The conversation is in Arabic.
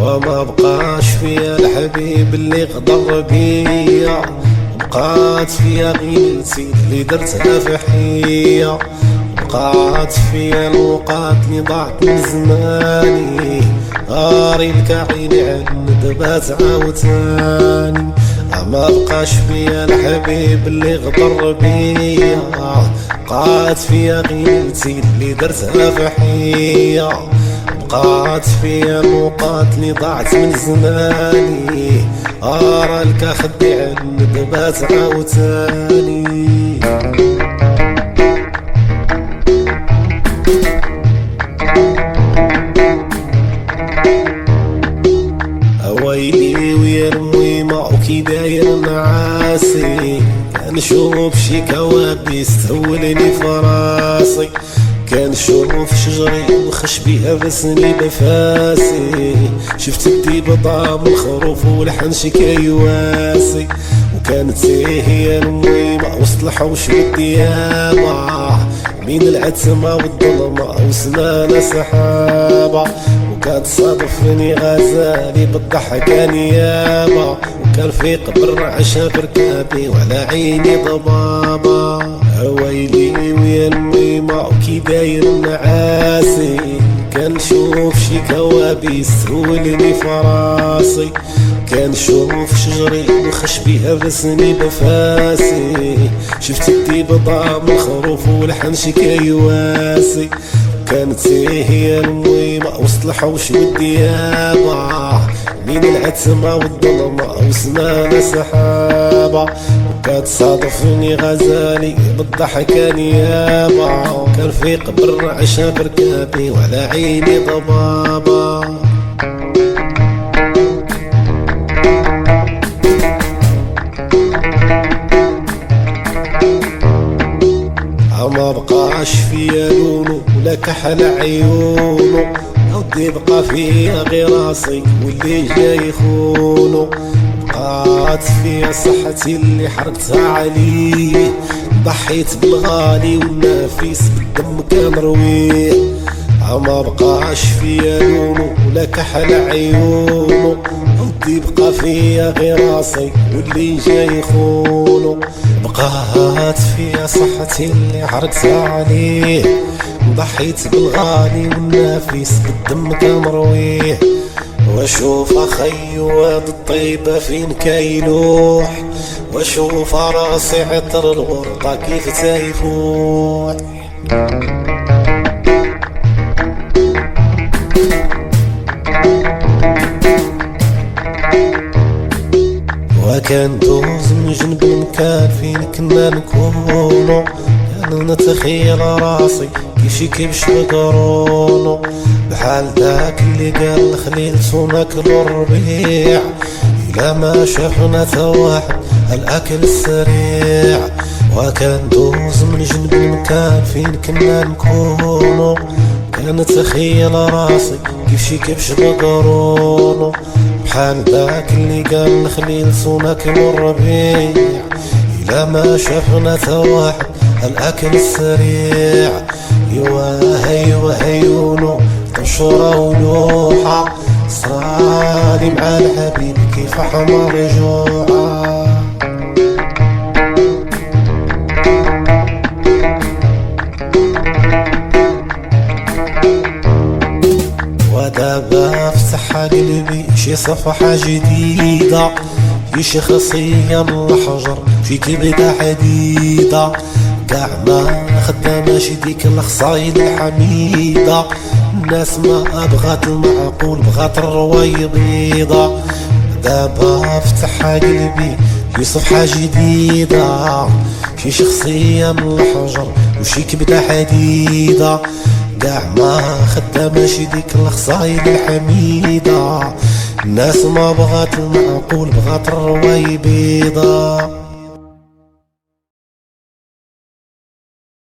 وما بقاش فيا الحبيب اللي غدر بيا، بقات فيا غيلتي اللي درتها في حيا، بقات فيا الوقات اللي ضاعت من زماني، غاري لك عيني عالندبات عاوتاني. ما بقاش فيا الحبيب اللي غدر بيا، بقات فيا غيلتي اللي درتها في حيا، بقات فيا الوقات اللي ضاعت من زماني، ارى لك خدي عالندبات عاوتاني. ويلي ويا الميمة وكي داير معاسي، كنشوف شي كوابيس تهولني فراسي، كنشوف شجري وخشبي هرسني بفاسي، شفت الديب ضام الخروف والحنش كيواسي، وكانت هي الميمة وسط الحوش والديابة، بين العتمة والظلمة وسنانة سحابة، وكتصادفني غزالي بالضحكة نيابة، وكان في قبر عشا بركابي وعلى عيني ضبابة. ويلي ويا الميمة وكي داير نعاسي، كنشوف شي كوابيس تهولني فراسي، كنشوف شجري وخشبي هرسني بفاسي، شفت الديب ضام الخروف والحنش كيواسي، كانت هي الميمة وسط الحوش والديابة، بين العتمة والظلمة وسنانة سحابة، وكتصادفني غزالي بالضحكة نيابة، وكان في قبر عشا بركابي وعلى عيني ضبابة. ما بقاش فيا لونو ولا كحل عيونو، ودي بقى فيا غير راسي واللي جاي يخونو، بقات فيا صحتي اللي حرقتها عليه، ضحيت بالغالي والنفيس بالدم كان رويه. ما بقاش فيا لونو ولا كحل عيونو، ودي بقى فيا غير راسي واللي جاي يخونو، بقات فيا صحتي اللي حرقتها عليه، ضحيت بالغالي والنفيس بالدم كان مرويه. واشوف اخي واد الطيبة فين كيلوح، واشوف راسي عطر الورقة كيف تيفوح. وكان دوز من جنب المكان فين كنا نكونو، كانو نتخيل راسي كيفي كيفش بقرونو، بحال داك اللي قال الخليل ناكلو الربيع، إلا ما شافنا تا واحد الأكل السريع. وكان دوز من جنب المكان فين كنا نكونو، كان نتخيل راسي كيفش بقرونو، بحال داك اللي قال الخليل ناكلو الربيع، إلا ما شافنا تا واحد الأكل السريع. ايوا هيونو طشورة ولوحة، صرالي مع الحبيب كيف حمر جوعة. ودابا فتح قلبي شي صفحة جديدة، في شخصية من الحجر في كبدة حديدة، قاع ما خداماش ديك الخصايل الحميدة، الناس ما بغات المعقول بغات الرويبيضة. دابا فتح قلبي في صفحة جديدة، شي شخصية من الحجر وشي كبدة حديدة، قاع ما خداماش ديك الخصايل الحميدة، الناس ما بغات المعقول بغات الرويبيضة.